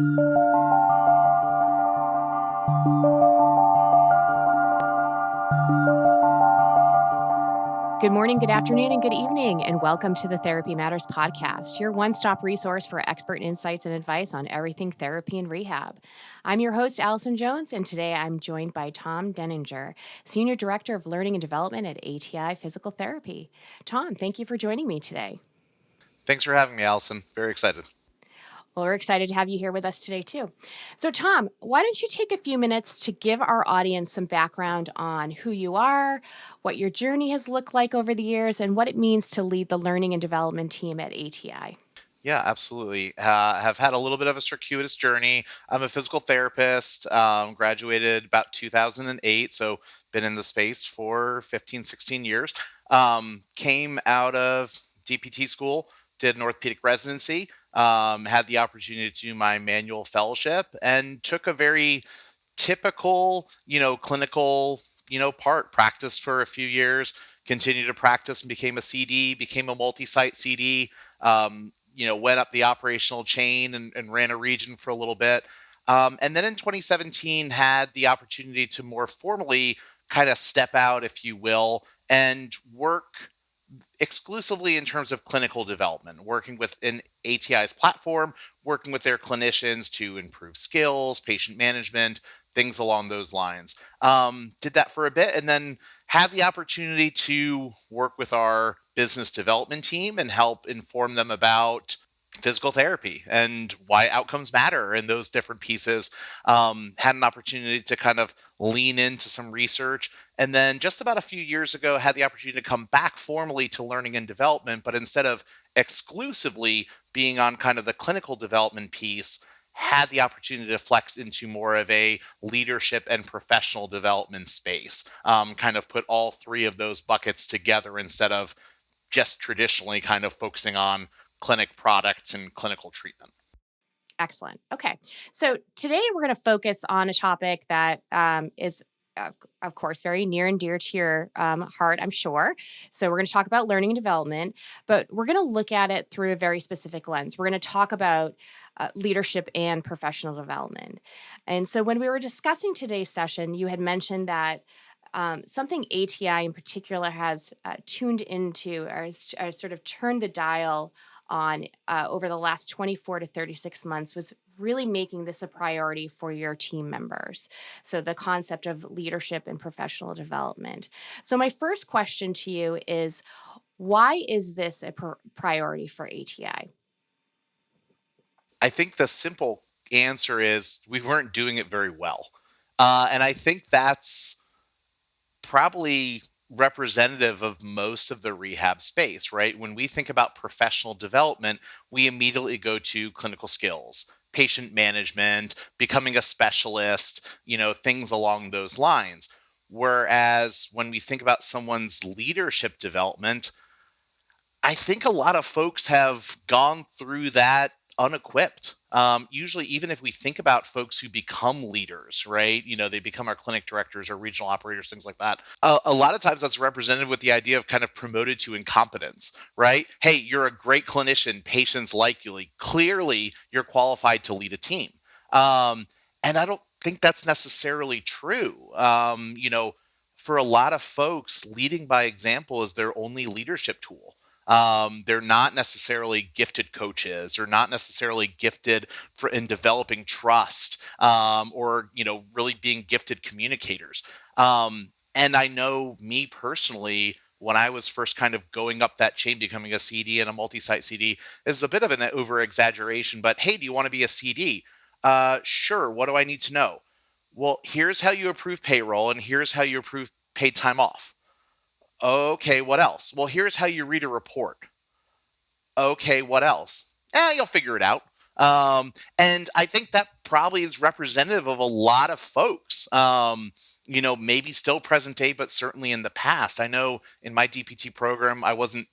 Good morning, good afternoon, and good evening, and welcome to the Therapy Matters podcast, your one-stop resource for expert insights and advice on everything therapy and rehab. I'm your host, Allison Jones, and today I'm joined by Tom Denninger, Senior Director of Learning and Development at ATI Physical Therapy. Tom, thank you for joining me today. Thanks for having me, Allison. Very excited. Well, we're excited to have you here with us today, too. So, Tom, why don't you take a few minutes to give our audience some background on who you are, what your journey has looked like over the years, and what it means to lead the learning and development team at ATI? Yeah, absolutely. Have had a little bit of a circuitous journey. I'm a physical therapist, graduated about 2008, so been in the space for 15, 16 years. Came out of DPT school, did an orthopedic residency, had the opportunity to do my manual fellowship, and took a very typical, clinical, practice for a few years, continued to practice and became a CD, became a multi-site CD, went up the operational chain and ran a region for a little bit. And then in 2017, had the opportunity to more formally kind of step out, if you will, and work exclusively in terms of clinical development, working within ATI's platform, working with their clinicians to improve skills, patient management, things along those lines. Did that for a bit and then had the opportunity to work with our business development team and help inform them about physical therapy and why outcomes matter and those different pieces. Had an opportunity to kind of lean into some research. And then just about a few years ago, had the opportunity to come back formally to learning and development, but instead of exclusively being on kind of the clinical development piece, had the opportunity to flex into more of a leadership and professional development space, kind of put all three of those buckets together instead of just traditionally kind of focusing on clinic products and clinical treatment. Excellent. Okay. So today we're going to focus on a topic that is, of course, very near and dear to your heart, I'm sure. So we're going to talk about learning and development, but we're going to look at it through a very specific lens. We're going to talk about leadership and professional development. And so when we were discussing today's session, you had mentioned that something ATI in particular has tuned into or has sort of turned the dial on over the last 24 to 36 months was really making this a priority for your team members. So, the concept of leadership and professional development. So, my first question to you is why is this a priority for ATI? I think the simple answer is we weren't doing it very well. And I think that's probably representative of most of the rehab space, right? When we think about professional development, we immediately go to clinical skills, patient management, becoming a specialist, things along those lines. Whereas when we think about someone's leadership development, I think a lot of folks have gone through that unequipped. Usually, even if we think about folks who become leaders, right? They become our clinic directors or regional operators, things like that. A lot of times that's represented with the idea of kind of promoted to incompetence, right? Hey, you're a great clinician. Patients like you. Clearly, you're qualified to lead a team. And I don't think that's necessarily true. For a lot of folks, leading by example is their only leadership tool. They're not necessarily gifted coaches or not necessarily gifted in developing trust, or really being gifted communicators. And I know me personally, when I was first kind of going up that chain, becoming a CD and a multi-site CD, is a bit of an over exaggeration. But hey, do you want to be a CD? Sure. What do I need to know? Well, here's how you approve payroll, and here's how you approve paid time off. Okay, what else? Well, here's how you read a report. Okay, what else? You'll figure it out. And I think that probably is representative of a lot of folks, maybe still present day, but certainly in the past. I know in my DPT program, I wasn't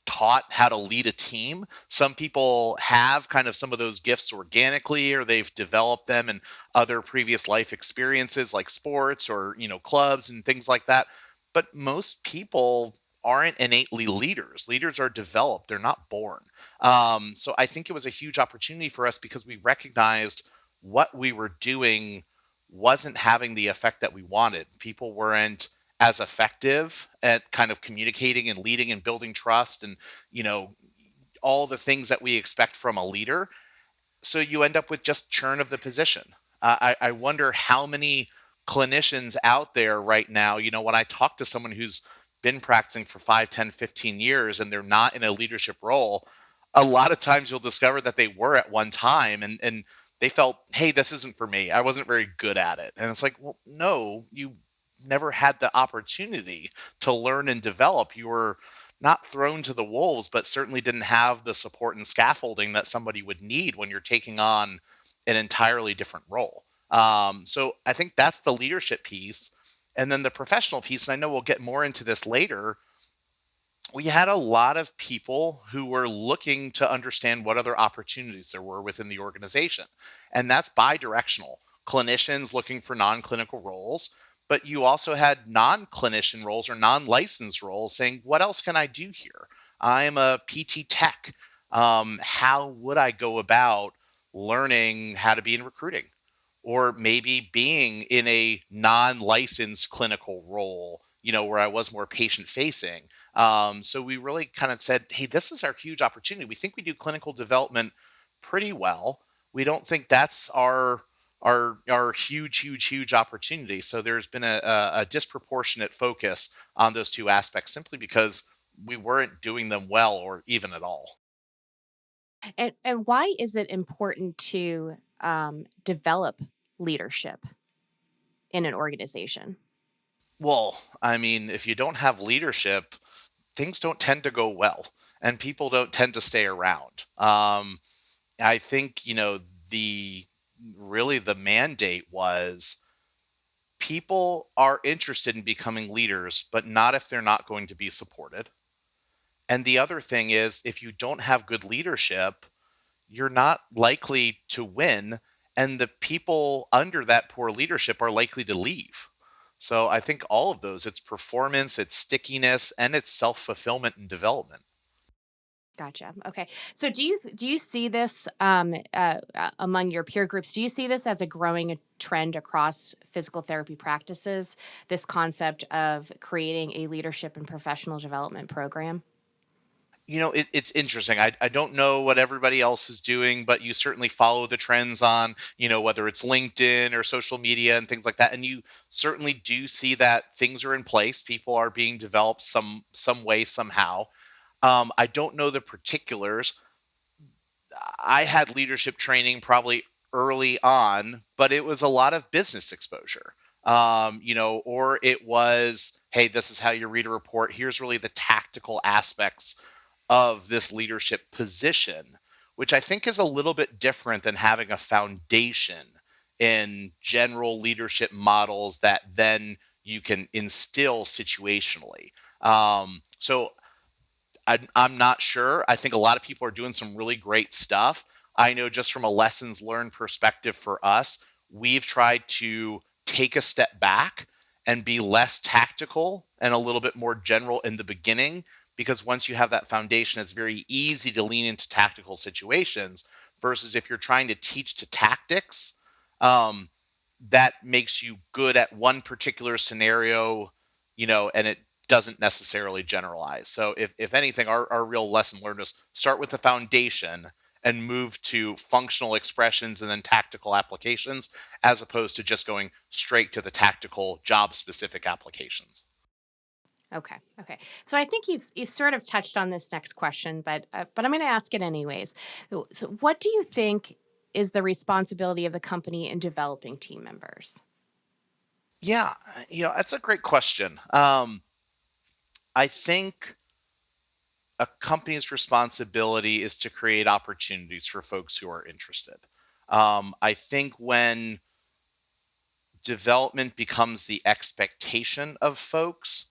taught how to lead a team. Some people have kind of some of those gifts organically, or they've developed them in other previous life experiences like sports or, clubs and things like that. But most people aren't innately leaders. Leaders are developed, they're not born. So I think it was a huge opportunity for us because we recognized what we were doing wasn't having the effect that we wanted. People weren't as effective at kind of communicating and leading and building trust and, you know, all the things that we expect from a leader. So you end up with just churn of the position. I wonder how many clinicians out there right now, when I talk to someone who's been practicing for 5, 10, 15 years and they're not in a leadership role, a lot of times you'll discover that they were at one time and they felt, hey, this isn't for me. I wasn't very good at it. And it's like, well, no, you never had the opportunity to learn and develop. You were not thrown to the wolves, but certainly didn't have the support and scaffolding that somebody would need when you're taking on an entirely different role. So I think that's the leadership piece. And then the professional piece, and I know we'll get more into this later, we had a lot of people who were looking to understand what other opportunities there were within the organization. And that's bi-directional. Clinicians looking for non-clinical roles, but you also had non-clinician roles or non-licensed roles saying, what else can I do here? I'm a PT tech. How would I go about learning how to be in recruiting? Or maybe being in a non-licensed clinical role, where I was more patient facing. So we really kind of said, hey, this is our huge opportunity. We think we do clinical development pretty well. We don't think that's our huge opportunity. So there's been a disproportionate focus on those two aspects simply because we weren't doing them well or even at all. And why is it important to develop leadership in an organization? Well, I mean, if you don't have leadership, things don't tend to go well and people don't tend to stay around. I think, the really the mandate was people are interested in becoming leaders, but not if they're not going to be supported. And the other thing is, if you don't have good leadership, you're not likely to win. And the people under that poor leadership are likely to leave. So I think all of those, it's performance, it's stickiness, and it's self fulfillment and development. Gotcha. Okay. So do you see this among your peer groups? Do you see this as a growing trend across physical therapy practices? This concept of creating a leadership and professional development program. It's interesting. I don't know what everybody else is doing, but you certainly follow the trends on, whether it's LinkedIn or social media and things like that. And you certainly do see that things are in place. People are being developed some way, somehow. I don't know the particulars. I had leadership training probably early on, but it was a lot of business exposure. Or it was, hey, this is how you read a report. Here's really the tactical aspects of this leadership position, which I think is a little bit different than having a foundation in general leadership models that then you can instill situationally. So I'm not sure. I think a lot of people are doing some really great stuff. I know just from a lessons learned perspective for us, we've tried to take a step back and be less tactical and a little bit more general in the beginning because once you have that foundation, it's very easy to lean into tactical situations versus if you're trying to teach to tactics, um, that makes you good at one particular scenario, and it doesn't necessarily generalize. So if anything, our real lesson learned is start with the foundation and move to functional expressions and then tactical applications, as opposed to just going straight to the tactical job specific applications. Okay. Okay. So I think you've sort of touched on this next question, but I'm going to ask it anyways. So what do you think is the responsibility of the company in developing team members? Yeah, that's a great question. I think a company's responsibility is to create opportunities for folks who are interested. I think when development becomes the expectation of folks,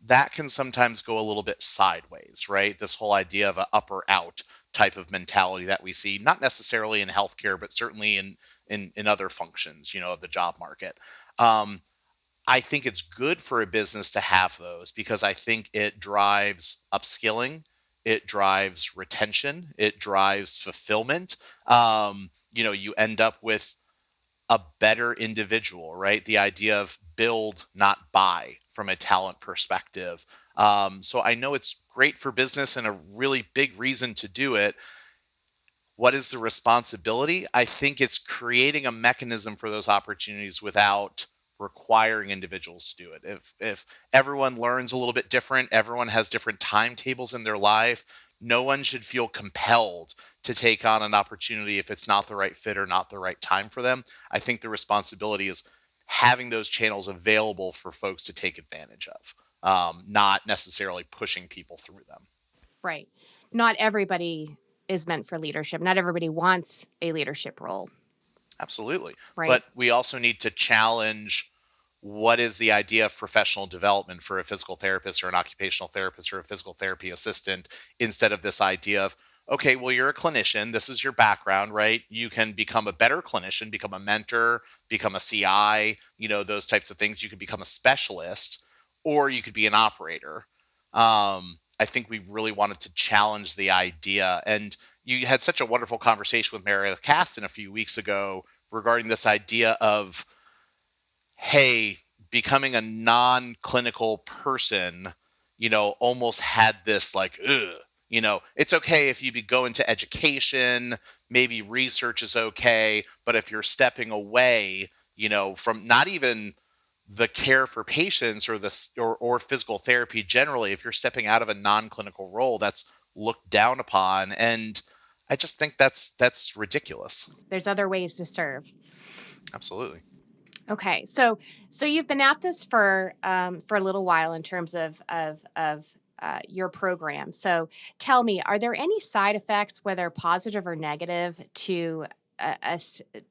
that can sometimes go a little bit sideways, right? This whole idea of an up or out type of mentality that we see, not necessarily in healthcare, but certainly in other functions, of the job market. Um, I think it's good for a business to have those because I think it drives upskilling, it drives retention, it drives fulfillment. You end up with a better individual, right? The idea of build, not buy from a talent perspective. So I know it's great for business and a really big reason to do it. What is the responsibility? I think it's creating a mechanism for those opportunities without requiring individuals to do it. If everyone learns a little bit different, everyone has different timetables in their life, no one should feel compelled to take on an opportunity if it's not the right fit or not the right time for them. I think the responsibility is having those channels available for folks to take advantage of, not necessarily pushing people through them. Right. Not everybody is meant for leadership. Not everybody wants a leadership role, Absolutely. right? But we also need to challenge what is the idea of professional development for a physical therapist or an occupational therapist or a physical therapy assistant instead of this idea of, okay, well, you're a clinician. This is your background, right? You can become a better clinician, become a mentor, become a CI, those types of things. You could become a specialist or you could be an operator. I think we really wanted to challenge the idea. And you had such a wonderful conversation with Meredith Kasten a few weeks ago regarding this idea of, hey, becoming a non-clinical person, almost had this like, ugh, it's okay if you go into education, maybe research is okay, but if you're stepping away, from not even the care for patients or or physical therapy generally, if you're stepping out of a non-clinical role, that's looked down upon. And I just think that's ridiculous. There's other ways to serve. Absolutely. Okay, so you've been at this for a little while in terms of your program. So tell me, are there any side effects, whether positive or negative, to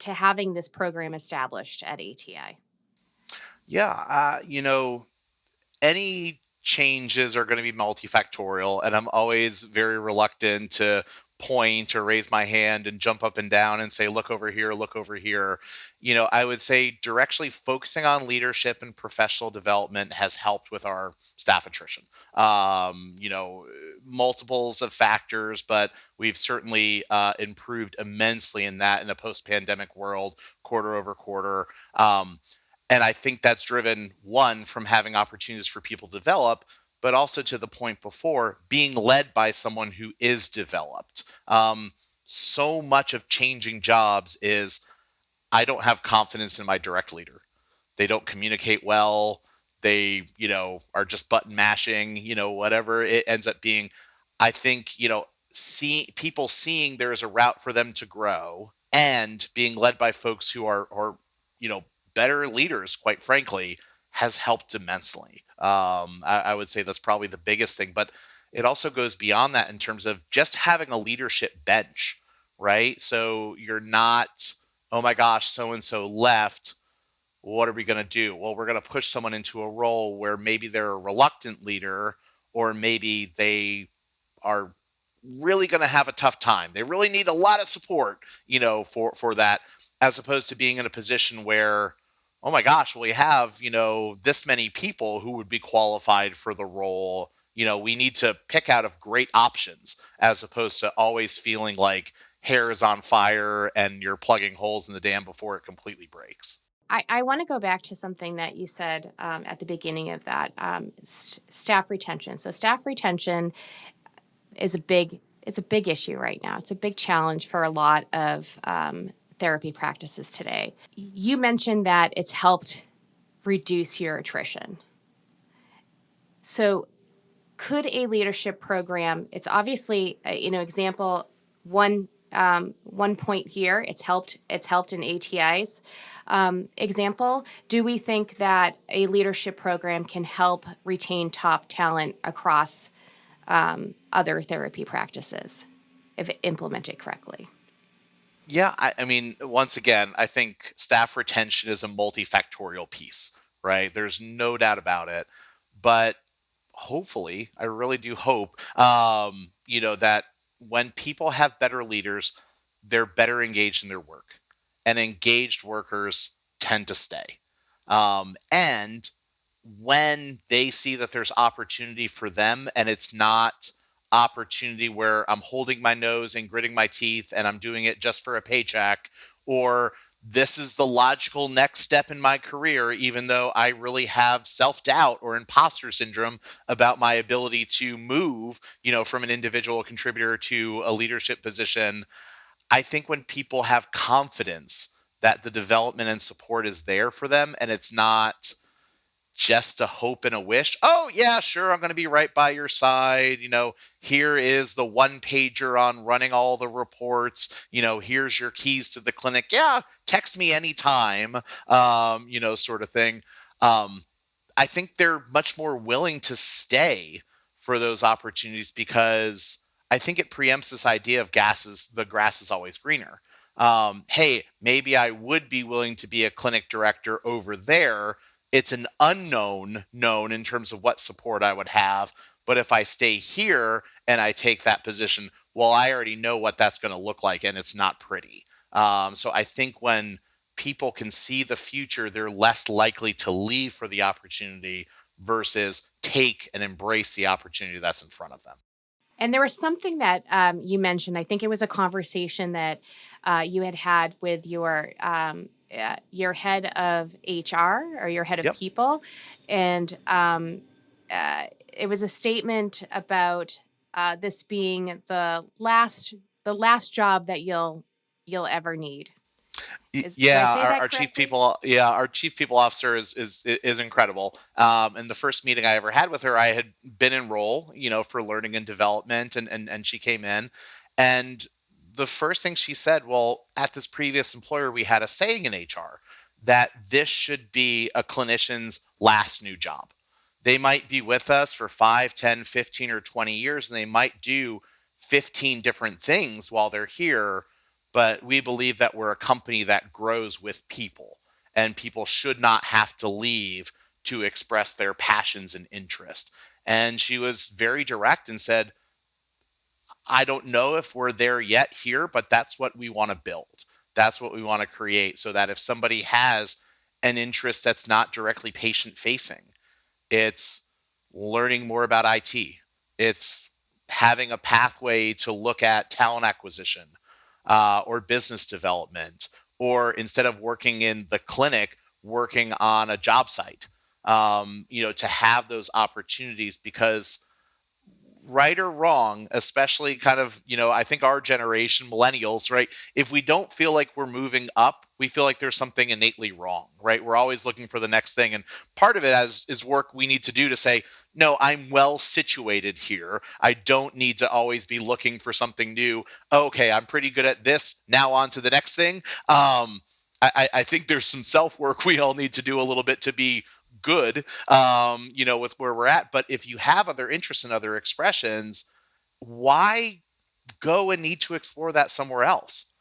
having this program established at ATI? Yeah, any changes are going to be multifactorial, and I'm always very reluctant to point or raise my hand and jump up and down and say, look over here, look over here. I would say directly focusing on leadership and professional development has helped with our staff attrition. Multiples of factors, but we've certainly improved immensely in that in a post-pandemic world, quarter over quarter. And I think that's driven, one, from having opportunities for people to develop, but also to the point before, being led by someone who is developed. So much of changing jobs is I don't have confidence in my direct leader. They don't communicate well. They, are just button mashing, whatever it ends up being. I think, people seeing there is a route for them to grow and being led by folks who are you know, better leaders, quite frankly, has helped immensely. I would say that's probably the biggest thing, but it also goes beyond that in terms of just having a leadership bench, right? So you're not, oh my gosh, so and so left. What are we going to do? Well, we're going to push someone into a role where maybe they're a reluctant leader, or maybe they are really going to have a tough time. They really need a lot of support, for that, as opposed to being in a position where, oh my gosh, we have, this many people who would be qualified for the role. We need to pick out of great options as opposed to always feeling like hair is on fire and you're plugging holes in the dam before it completely breaks. I want to go back to something that you said at the beginning of that staff retention. So staff retention is it's a big issue right now. It's a big challenge for a lot of therapy practices today. You mentioned that it's helped reduce your attrition. So could a leadership program? It's obviously example one. One point here, it's helped. It's helped in ATI's example. Do we think that a leadership program can help retain top talent across other therapy practices if implemented correctly? Yeah, I mean, once again, I think staff retention is a multifactorial piece, right? There's no doubt about it. But hopefully, I really do hope, that when people have better leaders, they're better engaged in their work, and engaged workers tend to stay. And when they see that there's opportunity for them and it's not opportunity where I'm holding my nose and gritting my teeth and I'm doing it just for a paycheck, or this is the logical next step in my career, even though I really have self doubt or imposter syndrome about my ability to move, from an individual contributor to a leadership position. I think when people have confidence that the development and support is there for them and it's not just a hope and a wish. Oh, yeah, sure. I'm going to be right by your side. Here is the one pager on running all the reports. Here's your keys to the clinic. Yeah, text me anytime, sort of thing. Um, I think they're much more willing to stay for those opportunities because I think it preempts this idea of the grass is always greener. Hey, maybe I would be willing to be a clinic director over there. It's an unknown known in terms of what support I would have. But if I stay here and I take that position, well, I already know what that's going to look like and it's not pretty. So I think when people can see the future, they're less likely to leave for the opportunity versus take and embrace the opportunity that's in front of them. And there was something that you mentioned. I think it was a conversation that you had had with your head of HR or your head of Yep. people, and it was a statement about this being the last job that you'll ever need. Did I Yeah, say that our chief correctly? people, our chief people officer is incredible. And the first meeting I ever had with her, I had been in role, for learning and development, and she came in, and the first thing she said, well, at this previous employer, we had a saying in HR that this should be a clinician's last new job. They might be with us for 5, 10, 15, or 20 years, and they might do 15 different things while they're here, but we believe that we're a company that grows with people, and people should not have to leave to express their passions and interest. And she was very direct and said, I don't know if we're there yet here, but that's what we want to build. That's what we want to create, so that if somebody has an interest that's not directly patient facing, it's learning more about IT. It's having a pathway to look at talent acquisition, or business development, or instead of working in the clinic, working on a job site. To have those opportunities because right or wrong, especially kind of, I think our generation, millennials, right? If we don't feel like we're moving up, we feel like there's something innately wrong, right? We're always looking for the next thing. And part of it is work we need to do to say, no, I'm well situated here. I don't need to always be looking for something new. Okay, I'm pretty good at this. Now on to the next thing. I think there's some self work we all need to do a little bit to be good, with where we're at. But if you have other interests and other expressions, why go and need to explore that somewhere else?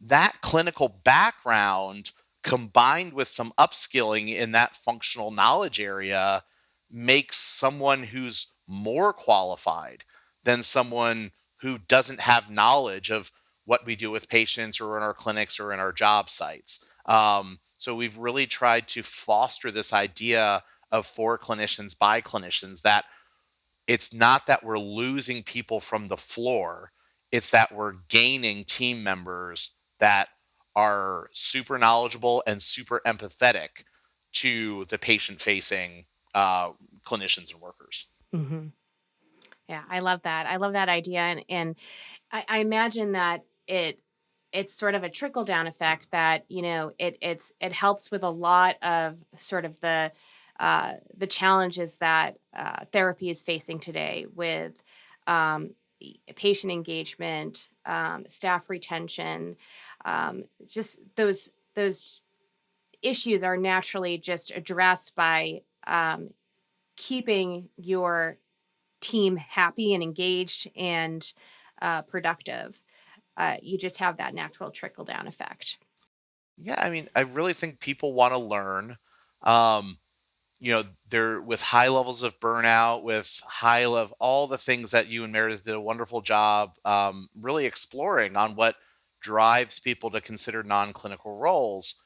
That clinical background combined with some upskilling in that functional knowledge area makes someone who's more qualified than someone who doesn't have knowledge of what we do with patients or in our clinics or in our job sites. So we've really tried to foster this idea of for clinicians by clinicians, that it's not that we're losing people from the floor, it's that we're gaining team members that are super knowledgeable and super empathetic to the patient facing clinicians and workers. Hmm. Yeah, I love that. I love that idea, and I imagine that it's sort of a trickle down effect that it helps with a lot of sort of the challenges that therapy is facing today with patient engagement, staff retention, just those issues are naturally just addressed by keeping your team happy and engaged and productive. You just have that natural trickle down effect. Yeah, I mean, I really think people want to learn. Um, they're with high levels of burnout, with high level, all the things that you and Meredith did a wonderful job really exploring on what drives people to consider non clinical roles.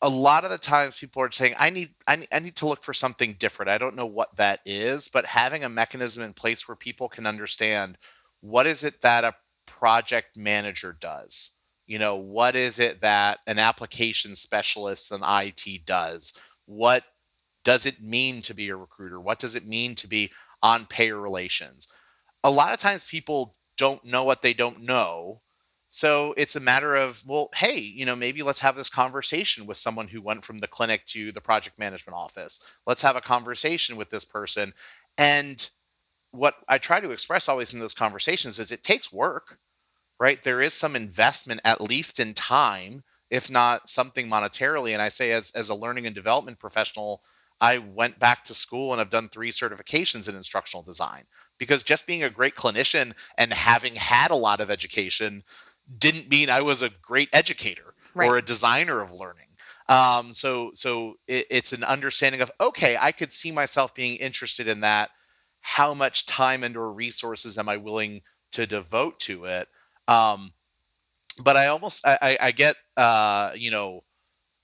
a lot of the times people are saying, I need to look for something different. I don't know what that is, but having a mechanism in place where people can understand what is it that a project manager does? What is it that an application specialist in IT does? What does it mean to be a recruiter? What does it mean to be on payer relations? A lot of times people don't know what they don't know. So it's a matter of, well, hey, maybe let's have this conversation with someone who went from the clinic to the project management office. Let's have a conversation with this person. And what I try to express always in those conversations is it takes work, right? There is some investment, at least in time, if not something monetarily. And I say, as a learning and development professional, I went back to school and I've done 3 certifications in instructional design, because just being a great clinician and having had a lot of education didn't mean I was a great educator or Right. a designer of learning. It's an understanding of, okay, I could see myself being interested in that. How much time and or resources am I willing to devote to it? Um, but I get, I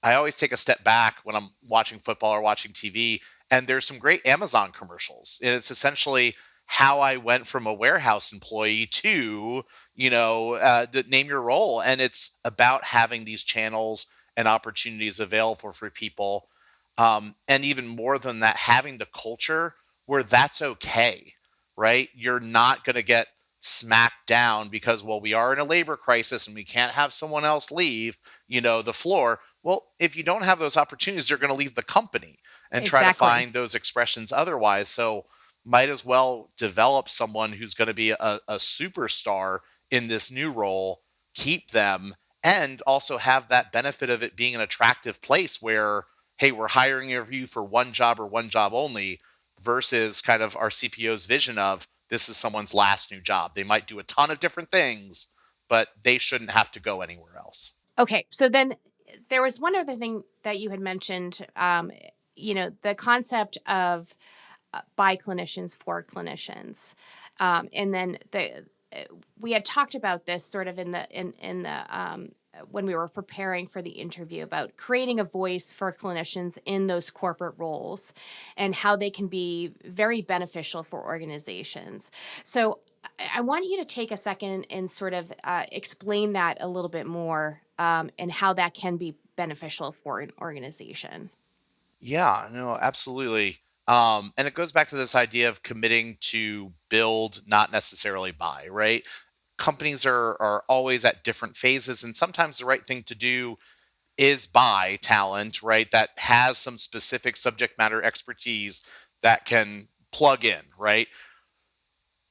always take a step back when I'm watching football or watching TV, and there's some great Amazon commercials. And it's essentially how I went from a warehouse employee to, name your role. And it's about having these channels and opportunities available for people. And even more than that, having the culture where that's okay, right? You're not going to get smacked down because, well, we are in a labor crisis and we can't have someone else leave, the floor. Well, if you don't have those opportunities, they're going to leave the company and try to Exactly. find those expressions otherwise. So might as well develop someone who's going to be a superstar in this new role, keep them, and also have that benefit of it being an attractive place where, hey, we're hiring you for one job or one job only, versus kind of our CPO's vision of this is someone's last new job. They might do a ton of different things, but they shouldn't have to go anywhere else. Okay. So then there was one other thing that you had mentioned, the concept of by clinicians for clinicians. And then uh, we had talked about this sort of in the when we were preparing for the interview about creating a voice for clinicians in those corporate roles and how they can be very beneficial for organizations. So I want you to take a second and sort of explain that a little bit more, and how that can be beneficial for an organization. Yeah, no, absolutely. And it goes back to this idea of committing to build, not necessarily buy, right? Companies are always at different phases, and sometimes the right thing to do is buy talent, right? That has some specific subject matter expertise that can plug in, right?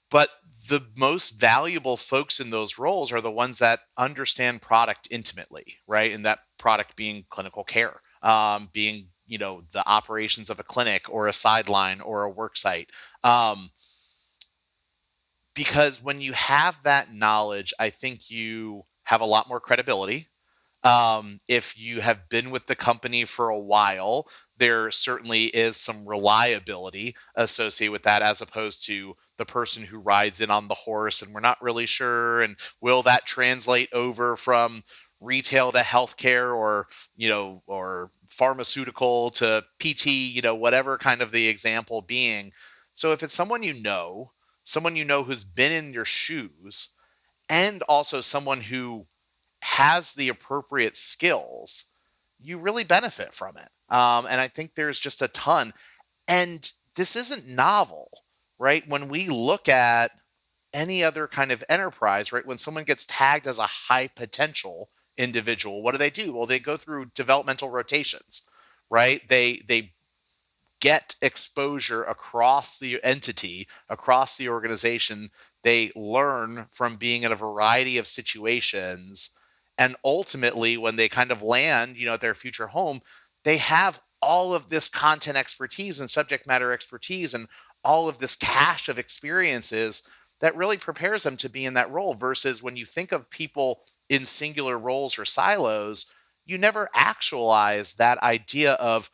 But the most valuable folks in those roles are the ones that understand product intimately, right? And that product being clinical care, being, the operations of a clinic or a sideline or a work site. Because when you have that knowledge, I think you have a lot more credibility. If you have been with the company for a while, there certainly is some reliability associated with that, as opposed to the person who rides in on the horse and we're not really sure. And will that translate over from retail to healthcare, or, or pharmaceutical to PT, whatever kind of the example being. So if it's someone who's been in your shoes, and also someone who has the appropriate skills, you really benefit from it. And I think there's just a ton. And this isn't novel, right? When we look at any other kind of enterprise, right? When someone gets tagged as a high potential individual, what do? Well, they go through developmental rotations, right? They get exposure across the entity, across the organization. They learn from being in a variety of situations. And ultimately, when they kind of land, at their future home, they have all of this content expertise and subject matter expertise and all of this cache of experiences that really prepares them to be in that role. Versus when you think of people in singular roles or silos, you never actualize that idea of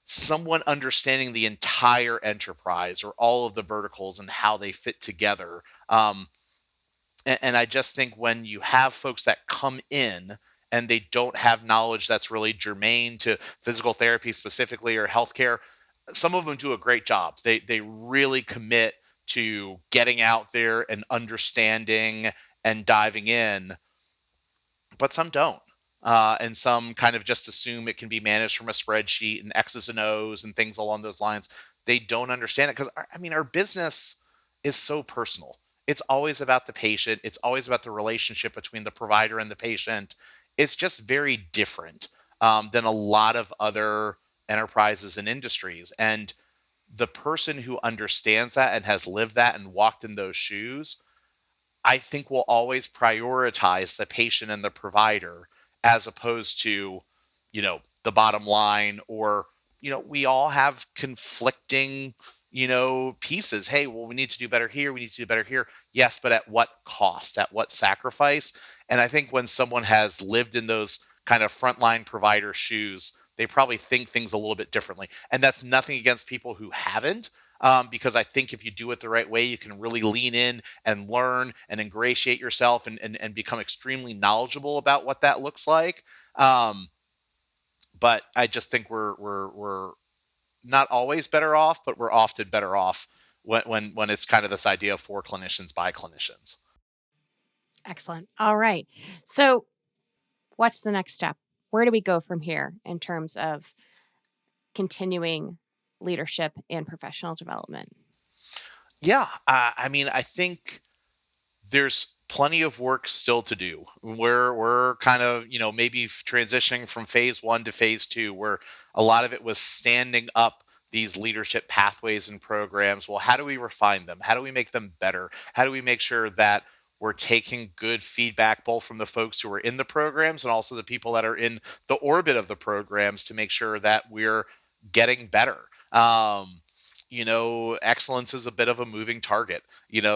someone understanding the entire enterprise or all of the verticals and how they fit together. And I just think when you have folks that come in and they don't have knowledge that's really germane to physical therapy specifically or healthcare. Some of them do a great job. They really commit to getting out there and understanding and diving in, but some don't. And some kind of just assume it can be managed from a spreadsheet and X's and O's and things along those lines. They don't understand it because, I mean, our business is so personal. It's always about the patient, it's always about the relationship between the provider and the patient. It's just very different than a lot of other enterprises and industries. And the person who understands that and has lived that and walked in those shoes, I think will always prioritize the patient and the provider as opposed to, the bottom line or, we all have conflicting, pieces. Hey, well, we need to do better here. We need to do better here. Yes, but at what cost? At what sacrifice? And I think when someone has lived in those kind of frontline provider shoes, they probably think things a little bit differently. And that's nothing against people who haven't, because I think if you do it the right way, you can really lean in and learn and ingratiate yourself and become extremely knowledgeable about what that looks like. Um, but I just think we're not always better off, but we're often better off when it's kind of this idea of for clinicians by clinicians. Excellent. All right. So, what's the next step? Where do we go from here in terms of continuing leadership and professional development? Yeah, I mean, I think there's plenty of work still to do. We're kind of, maybe transitioning from phase one to phase two, where a lot of it was standing up these leadership pathways and programs. Well, how do we refine them? How do we make them better? How do we make sure that we're taking good feedback both from the folks who are in the programs and also the people that are in the orbit of the programs to make sure that we're getting better? Excellence is a bit of a moving target.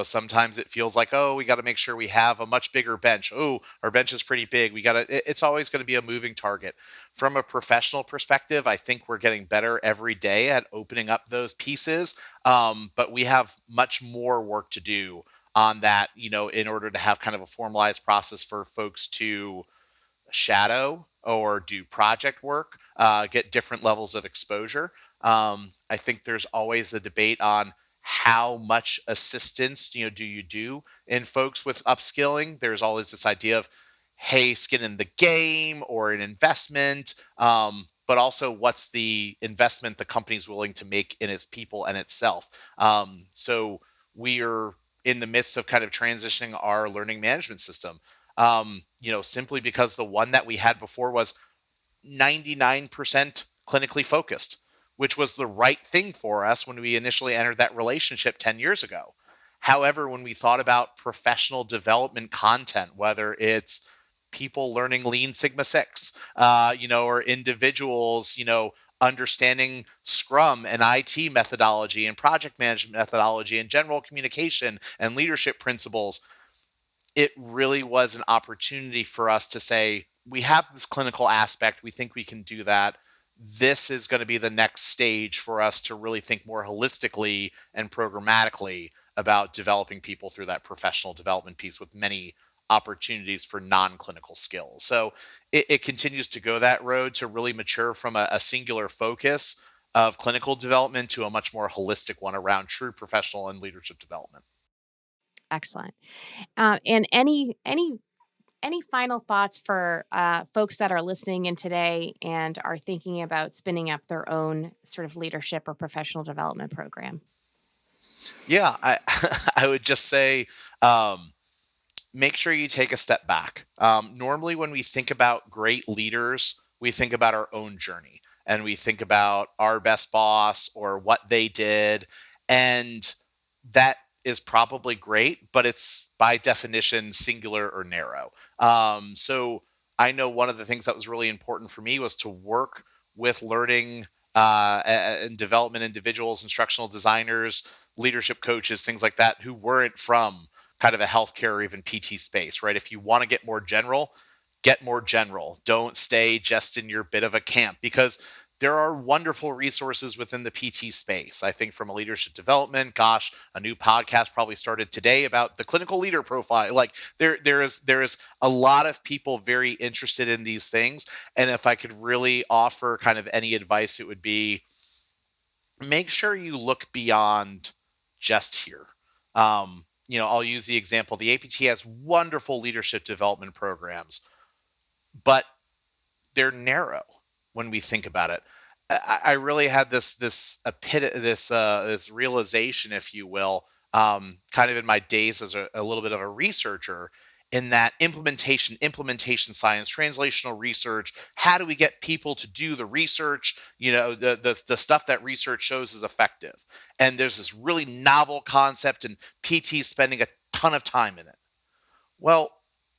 Sometimes it feels like, oh, we got to make sure we have a much bigger bench. Oh, our bench is pretty big. It's always going to be a moving target. From a professional perspective, I think we're getting better every day at opening up those pieces. But we have much more work to do on that, in order to have kind of a formalized process for folks to shadow or do project work, get different levels of exposure. I think there's always a debate on how much assistance do you do in folks with upskilling. There's always this idea of, hey, skin in the game or an investment, but also what's the investment the company's willing to make in its people and itself. So we are in the midst of kind of transitioning our learning management system, simply because the one that we had before was 99% clinically focused, which was the right thing for us when we initially entered that relationship 10 years ago. However, when we thought about professional development content, whether it's people learning Lean Sigma Six, or individuals, understanding Scrum and IT methodology and project management methodology and general communication and leadership principles, it really was an opportunity for us to say, we have this clinical aspect. We think we can do that. This is going to be the next stage for us to really think more holistically and programmatically about developing people through that professional development piece with many opportunities for non-clinical skills. So it continues to go that road to really mature from a singular focus of clinical development to a much more holistic one around true professional and leadership development. Excellent. And any final thoughts for folks that are listening in today and are thinking about spinning up their own sort of leadership or professional development program? Yeah, I I would just say, um, make sure you take a step back. Normally, when we think about great leaders, we think about our own journey and we think about our best boss or what they did. And that is probably great, but it's by definition singular or narrow. So I know one of the things that was really important for me was to work with learning and development individuals, instructional designers, leadership coaches, things like that, who weren't from kind of a healthcare or even PT space, right? If you want to get more general. Don't stay just in your bit of a camp because there are wonderful resources within the PT space. I think from a leadership development, gosh, a new podcast probably started today about the clinical leader profile. Like there is a lot of people very interested in these things. And if I could really offer kind of any advice, it would be make sure you look beyond just here. I'll use the example. The APT has wonderful leadership development programs, but they're narrow when we think about it. I really had this realization, if you will, kind of in my days as a little bit of a researcher, in that implementation science, translational research. How do we get people to do the research? The stuff that research shows is effective. And there's this really novel concept, and PT spending a ton of time in it. Well,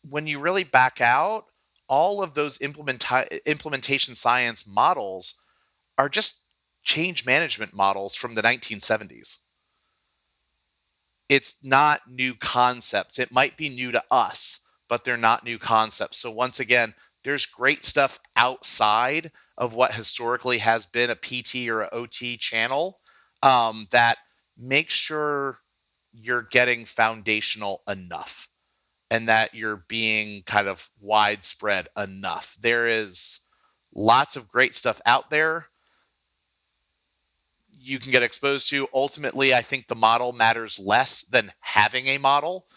when you really back out, all of those implementation science models are just change management models from the 1970s. It's not new concepts. It might be new to us, but they're not new concepts. So once again, there's great stuff outside of what historically has been a PT or an OT channel, that makes sure you're getting foundational enough and that you're being kind of widespread enough. There is lots of great stuff out there you can get exposed to. Ultimately, I think the model matters less than having a model,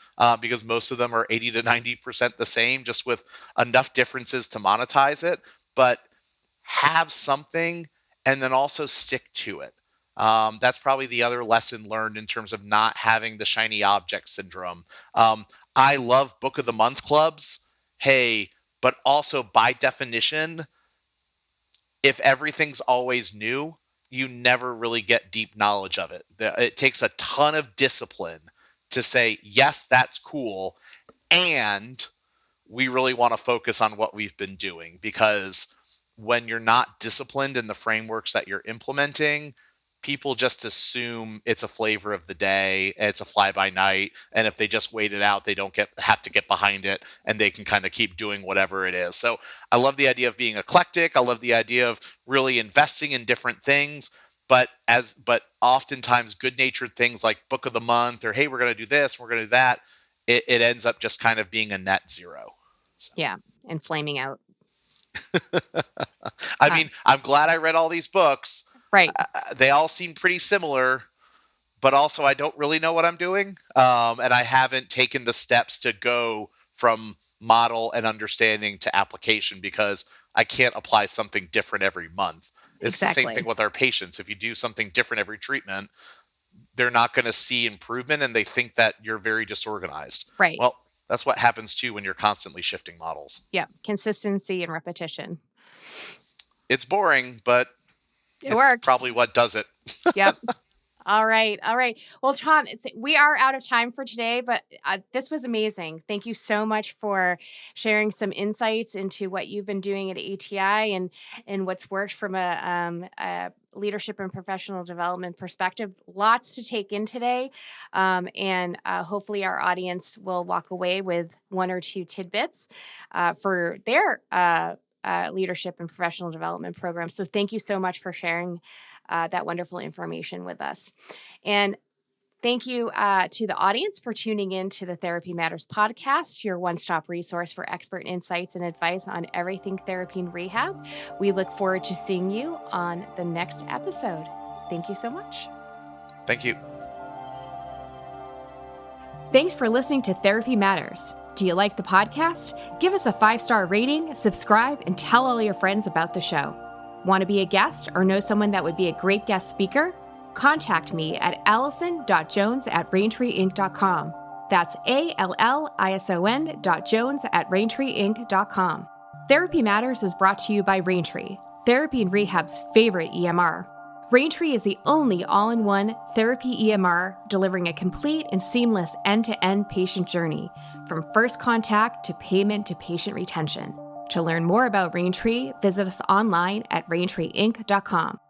because most of them are 80 to 90% the same, just with enough differences to monetize it. But have something and then also stick to it. That's probably the other lesson learned in terms of not having the shiny object syndrome. I love Book of the Month clubs. Hey, but also by definition, if everything's always new, you never really get deep knowledge of it. It takes a ton of discipline to say, yes, that's cool, and we really want to focus on what we've been doing. Because when you're not disciplined in the frameworks that you're implementing, people just assume it's a flavor of the day, it's a fly-by-night, and if they just wait it out, they don't have to get behind it, and they can kind of keep doing whatever it is. So I love the idea of being eclectic. I love the idea of really investing in different things, but oftentimes good-natured things like Book of the Month, or hey, we're going to do this, we're going to do that, it ends up just kind of being a net zero. So. Yeah, and flaming out. I mean, I'm glad I read all these books. Right. They all seem pretty similar, but also I don't really know what I'm doing. And I haven't taken the steps to go from model and understanding to application, because I can't apply something different every month. It's the same thing with our patients. If you do something different every treatment, they're not going to see improvement, and they think that you're very disorganized. Right. Well, that's what happens too when you're constantly shifting models. Yeah. Consistency and repetition. It's boring, but it works. Probably what does it. Yep. All right. Well, Tom, we are out of time for today, but this was amazing. Thank you so much for sharing some insights into what you've been doing at ATI and what's worked from a leadership and professional development perspective. Lots to take in today. And hopefully our audience will walk away with one or two tidbits for their leadership and professional development program. So thank you so much for sharing that wonderful information with us. And thank you to the audience for tuning in to the Therapy Matters podcast, your one-stop resource for expert insights and advice on everything therapy and rehab. We look forward to seeing you on the next episode. Thank you so much. Thank you. Thanks for listening to Therapy Matters. Do you like the podcast? Give us a 5-star rating, subscribe, and tell all your friends about the show. Want to be a guest or know someone that would be a great guest speaker? Contact me at allison.jones@raintreeinc.com. That's allison.jones@raintreeinc.com. Therapy Matters is brought to you by Raintree, therapy and rehab's favorite EMR. Raintree is the only all-in-one therapy EMR delivering a complete and seamless end-to-end patient journey, from first contact to payment to patient retention. To learn more about Raintree, visit us online at raintreeinc.com.